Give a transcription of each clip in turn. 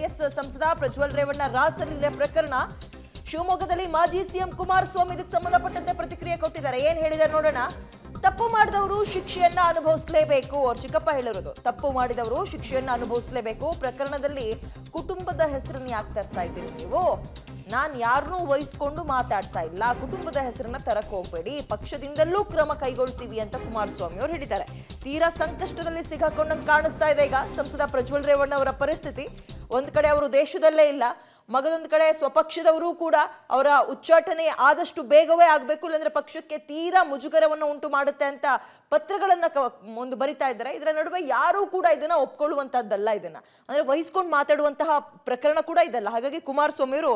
S ಸಂಸದ ಪ್ರಜ್ವಲ್ ರೇವಣ್ಣ ರಾಸಲೀಲೆ ಪ್ರಕರಣ ಶಿವಮೊಗ್ಗದಲ್ಲಿ ಮಾಜಿ ಸಿಎಂ ಕುಮಾರಸ್ವಾಮಿ ಇದಕ್ಕೆ ಸಂಬಂಧಪಟ್ಟಂತೆ ಪ್ರತಿಕ್ರಿಯೆ ಕೊಟ್ಟಿದ್ದಾರೆ. ಏನ್ ಹೇಳಿದ್ದಾರೆ ನೋಡೋಣ. ತಪ್ಪು ಮಾಡಿದವರು ಶಿಕ್ಷೆಯನ್ನ ಅನುಭವಿಸಲೇಬೇಕು. ಅವ್ರ ಚಿಕ್ಕಪ್ಪ ಹೇಳಿರೋದು, ತಪ್ಪು ಮಾಡಿದವರು ಶಿಕ್ಷೆಯನ್ನ ಅನುಭವಿಸಲೇಬೇಕು. ಪ್ರಕರಣದಲ್ಲಿ ಕುಟುಂಬದ ಹೆಸರನ್ನ ಯಾಕೆ ತರ್ತಾ ಇದ್ದೀರಿ ನೀವು? ನಾನು ಯಾರನ್ನೂ ವಹಿಸ್ಕೊಂಡು ಮಾತಾಡ್ತಾ ಇಲ್ಲ. ಕುಟುಂಬದ ಹೆಸರನ್ನ ತರಕ್ ಹೋಗ್ಬೇಡಿ, ಪಕ್ಷದಿಂದಲೂ ಕ್ರಮ ಕೈಗೊಳ್ತೀವಿ ಅಂತ ಕುಮಾರಸ್ವಾಮಿ ಅವರು ಹೇಳಿದ್ದಾರೆ. ತೀರಾ ಸಂಕಷ್ಟದಲ್ಲಿ ಸಿಗಾಕೊಂಡಂಗೆ ಕಾಣಿಸ್ತಾ ಇದೆ ಈಗ ಸಂಸದ ಪ್ರಜ್ವಲ್ ರೇವಣ್ಣ ಅವರ ಪರಿಸ್ಥಿತಿ. ಒಂದ್ ಕಡೆ ಅವರು ದೇಶದಲ್ಲೇ ಇಲ್ಲ, ಮಗದೊಂದು ಕಡೆ ಸ್ವಪಕ್ಷದವರು ಕೂಡ ಅವರ ಉಚ್ಚಾಟನೆ ಆದಷ್ಟು ಬೇಗವೇ ಆಗಬೇಕು, ಇಲ್ಲಾಂದ್ರೆ ಪಕ್ಷಕ್ಕೆ ತೀರಾ ಮುಜುಗರವನ್ನು ಉಂಟು ಮಾಡುತ್ತೆ ಅಂತ ಪತ್ರಗಳನ್ನ ಒಂದು ಬರಿತಾ ಇದ್ದಾರೆ. ಇದರ ನಡುವೆ ಯಾರೂ ಕೂಡ ಇದನ್ನ ಒಪ್ಕೊಳ್ಳುವಂತದ್ದಲ್ಲ. ಇದನ್ನ ಅಂದ್ರೆ ವಹಿಸ್ಕೊಂಡು ಮಾತಾಡುವಂತಹ ಪ್ರಕರಣ ಕೂಡ ಇದಲ್ಲ. ಹಾಗಾಗಿ ಕುಮಾರಸ್ವಾಮಿ ಅವರು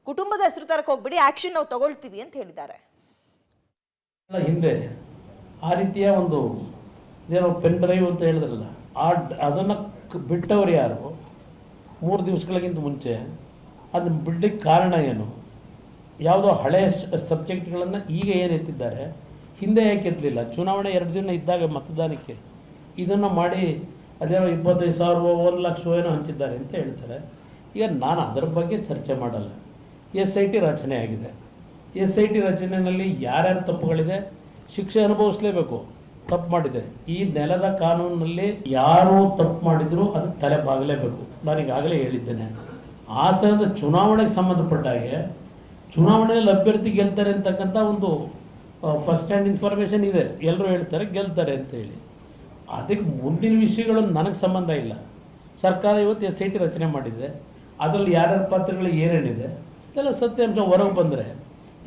ಕುಟುಂಬದ ಹೆಸರು ತರಕ್ಕೆ ಹೋಗ್ಬಿಡಿ, ಆಕ್ಷನ್ ನಾವು ತಗೊಳ್ತೀವಿ ಅಂತ ಹೇಳಿದ್ದಾರೆ. ಹಿಂದೆ ಆ ರೀತಿಯ ಒಂದು ಏನೋ ಪೆನ್ ಡ್ರೈವ್ ಅಂತ ಹೇಳಿದ್ರಲ್ಲ, ಅದನ್ನ ಬಿಟ್ಟವರು ಯಾರು? 3 ದಿವಸಗಳಿಗಿಂತ ಮುಂಚೆ ಅದನ್ನು ಬಿಡಲಿಕ್ಕೆ ಕಾರಣ ಏನು? ಯಾವುದೋ ಹಳೆಯ ಸಬ್ಜೆಕ್ಟ್ಗಳನ್ನು ಈಗ ಏನು ಎತ್ತಿದ್ದಾರೆ, ಹಿಂದೆ ಯಾಕೆ ಎತ್ತಲಿಲ್ಲ? ಚುನಾವಣೆ 2 ದಿನ ಇದ್ದಾಗ ಮತದಾನಕ್ಕೆ ಇದನ್ನು ಮಾಡಿ ಅದೇನೋ 25,000 1 ಲಕ್ಷ ಏನೋ ಹಂಚಿದ್ದಾರೆ ಅಂತ ಹೇಳ್ತಾರೆ. ಈಗ ನಾನು ಅದರ ಬಗ್ಗೆ ಚರ್ಚೆ ಮಾಡಲ್ಲ. SIT ರಚನೆ ಆಗಿದೆ. SIT ರಚನೆಯಲ್ಲಿ ಯಾರ್ಯಾರು ತಪ್ಪುಗಳಿದೆ ಶಿಕ್ಷೆ ಅನುಭವಿಸಲೇಬೇಕು. ತಪ್ಪು ಮಾಡಿದೆ ಈ ನೆಲದ ಕಾನೂನಿನಲ್ಲಿ ಯಾರು ತಪ್ಪು ಮಾಡಿದ್ರು ಅದು ತಲೆ ಬಾಗಲೇಬೇಕು. ನಾನೀಗಾಗಲೇ ಹೇಳಿದ್ದೇನೆ. ಹಾಸನದ ಚುನಾವಣೆಗೆ ಸಂಬಂಧಪಟ್ಟ ಹಾಗೆ ಚುನಾವಣೆಯಲ್ಲಿ ಅಭ್ಯರ್ಥಿ ಗೆಲ್ತಾರೆ ಅಂತಕ್ಕಂಥ ಒಂದು ಫಸ್ಟ್ ಹ್ಯಾಂಡ್ ಇನ್ಫಾರ್ಮೇಷನ್ ಇದೆ. ಎಲ್ಲರೂ ಹೇಳ್ತಾರೆ ಗೆಲ್ತಾರೆ ಅಂತ ಹೇಳಿ. ಅದಕ್ಕೆ ಮುಂದಿನ ವಿಷಯಗಳು ನನಗೆ ಸಂಬಂಧ ಇಲ್ಲ. ಸರ್ಕಾರ ಇವತ್ತು SIT ರಚನೆ ಮಾಡಿದೆ. ಅದರಲ್ಲಿ ಯಾರ್ಯಾರ ಪಾತ್ರಗಳು ಏನೇನಿದೆ ಇದೆಲ್ಲ ಸತ್ಯಾಂಶ ಹೊರಗೆ ಬಂದರೆ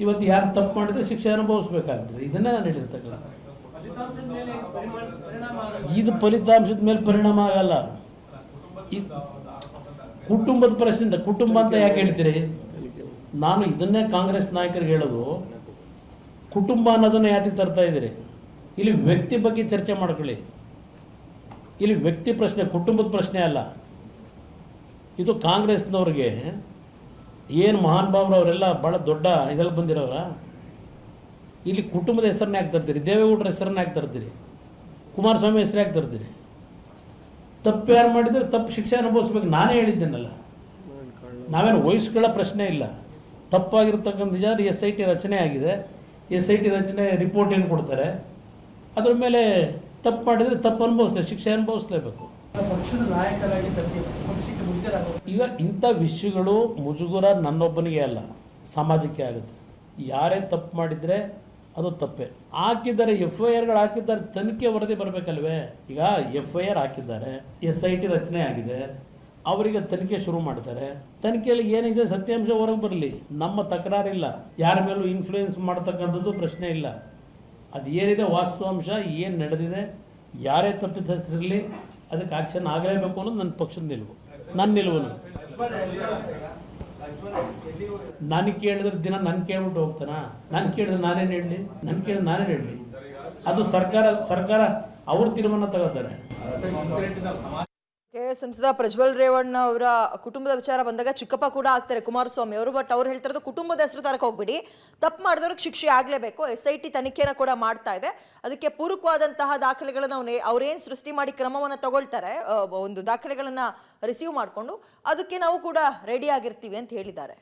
ಇವತ್ತು ಯಾರು ತಪ್ಪು ಮಾಡಿದ್ರೆ ಶಿಕ್ಷೆ ಅನುಭವಿಸ್ಬೇಕಾಗ್ತದೆ. ಇದನ್ನೇ ನಾನು ಹೇಳಿರ್ತಕ್ಕಂಥ. ಇದು ಫಲಿತಾಂಶದ ಮೇಲೆ ಪರಿಣಾಮ ಆಗಲ್ಲ. ಕುಟುಂಬದ ಪ್ರಶ್ನೆ, ಕುಟುಂಬ ಅಂತ ಯಾಕೆ ಹೇಳ್ತೀರಿ? ನಾನು ಇದನ್ನೇ ಕಾಂಗ್ರೆಸ್ ನಾಯಕರಿಗೆ ಹೇಳೋದು, ಕುಟುಂಬ ಅನ್ನೋದನ್ನ ಯಾಕೆ ತರ್ತಾ ಇದ್ದೀರಿ? ಇಲ್ಲಿ ವ್ಯಕ್ತಿ ಬಗ್ಗೆ ಚರ್ಚೆ ಮಾಡ್ಕೊಳ್ಳಿ. ಇಲ್ಲಿ ವ್ಯಕ್ತಿ ಪ್ರಶ್ನೆ, ಕುಟುಂಬದ ಪ್ರಶ್ನೆ ಅಲ್ಲ. ಇದು ಕಾಂಗ್ರೆಸ್ನವ್ರಿಗೆ ಏನು ಮಹಾನ್ ಭಾವರು ಅವರೆಲ್ಲ ಭಾಳ ದೊಡ್ಡ ಇದರಲ್ಲಿ ಬಂದಿರೋರ. ಇಲ್ಲಿ ಕುಟುಂಬದ ಹೆಸರನ್ನ ಯಾಕೆ ತರ್ತೀರಿ? ದೇವೇಗೌಡರ ಹೆಸರನ್ನ ಯಾಕೆ ತರ್ತೀರಿ? ಕುಮಾರಸ್ವಾಮಿ ಹೆಸರು ಯಾಕೆ ತರ್ತೀರಿ? ತಪ್ಪು ಯಾರು ಮಾಡಿದರೆ ತಪ್ಪು ಶಿಕ್ಷೆ ಅನುಭವಿಸ್ಬೇಕು. ನಾನೇ ಹೇಳಿದ್ದೇನಲ್ಲ, ನಾವೇನು ವಯಸ್ಸುಗಳ ಪ್ರಶ್ನೆ ಇಲ್ಲ. ತಪ್ಪಾಗಿರ್ತಕ್ಕಂಥ ನಿಜ SIT ರಚನೆ ಆಗಿದೆ. SIT ರಚನೆ ರಿಪೋರ್ಟ್ ಏನು ಕೊಡ್ತಾರೆ, ಅದ್ರ ಮೇಲೆ ತಪ್ಪು ಮಾಡಿದರೆ ತಪ್ಪು ಅನುಭವಿಸ್ಲೇ, ಶಿಕ್ಷೆ ಅನುಭವಿಸ್ಲೇಬೇಕು. ಪಕ್ಷದ ನಾಯಕರಾಗಿ ಈಗ ಇಂಥ ವಿಷಯಗಳು ಮುಜುಗರ ನನ್ನೊಬ್ಬನಿಗೆ ಅಲ್ಲ, ಸಮಾಜಕ್ಕೆ ಆಗುತ್ತೆ. ಯಾರೇ ತಪ್ಪು ಮಾಡಿದರೆ ಅದು ತಪ್ಪೇ. ಹಾಕಿದ್ದಾರೆ, FIRಗಳು ಹಾಕಿದ್ದಾರೆ, ತನಿಖೆ ವರದಿ ಬರಬೇಕಲ್ವೇ? ಈಗ FIR ಹಾಕಿದ್ದಾರೆ, SIT ರಚನೆ ಆಗಿದೆ, ಅವರಿಗೆ ತನಿಖೆ ಶುರು ಮಾಡ್ತಾರೆ. ತನಿಖೆಯಲ್ಲಿ ಏನಿದೆ ಸತ್ಯಾಂಶ ಹೊರಗೆ ಬರಲಿ. ನಮ್ಮ ತಕರಾರಿಲ್ಲ, ಯಾರ ಮೇಲೂ ಇನ್ಫ್ಲೂಯೆನ್ಸ್ ಮಾಡ್ತಕ್ಕಂಥದ್ದು ಪ್ರಶ್ನೆ ಇಲ್ಲ. ಅದು ಏನಿದೆ ವಾಸ್ತವಾಂಶ, ಏನು ನಡೆದಿದೆ, ಯಾರೇ ತಪ್ಪಿತಸ್ಥರಿರಲಿ ಅದಕ್ಕೆ ಆಕ್ಷನ್ ಆಗಲೇಬೇಕು ಅನ್ನೋದು ನನ್ನ ಪಕ್ಷದ ನಿಲುವು, ನನ್ನ ನಿಲುವು. ನನಗೆ ಕೇಳಿದ್ರೆ ದಿನ ನನ್ನ ಕೇಳ್ಬಿಟ್ಟು ಹೋಗ್ತಾನ? ನಾನು ಕೇಳಿದ್ರೆ ನಾನೇನು ಹೇಳಲಿ? ನನ್ನ ಕೇಳಿದ್ರೆ ನಾನೇನು ಹೇಳಲಿ? ಅದು ಸರ್ಕಾರ ಅವ್ರ ತೀರ್ಮಾನ ತಗೋತಾರೆ. ಸಂಸದ ಪ್ರಜ್ವಲ್ ರೇವಣ್ಣ ಅವರ ಕುಟುಂಬದ ವಿಚಾರ ಬಂದಾಗ ಚಿಕ್ಕಪ್ಪ ಕೂಡ ಆಗ್ತಾರೆ ಕುಮಾರಸ್ವಾಮಿ ಅವರು. ಬಟ್ ಅವ್ರು ಹೇಳ್ತಿರೋದು ಕುಟುಂಬದ ಹೆಸರು ತರಕ್ಕೆ ಹೋಗ್ಬಿಡಿ, ತಪ್ಪು ಮಾಡಿದವ್ರಿಗೆ ಶಿಕ್ಷೆ ಆಗಲೇಬೇಕು. SIT ತನಿಖೆನ ಕೂಡ ಮಾಡ್ತಾ ಇದೆ, ಅದಕ್ಕೆ ಪೂರಕವಾದಂತಹ ದಾಖಲೆಗಳನ್ನು ಅವ್ರೇನು ಸೃಷ್ಟಿ ಮಾಡಿ ಕ್ರಮವನ್ನು ತಗೊಳ್ತಾರೆ, ಒಂದು ದಾಖಲೆಗಳನ್ನ ರಿಸೀವ್ ಮಾಡಿಕೊಂಡು ಅದಕ್ಕೆ ನಾವು ಕೂಡ ರೆಡಿ ಆಗಿರ್ತೀವಿ ಅಂತ ಹೇಳಿದ್ದಾರೆ.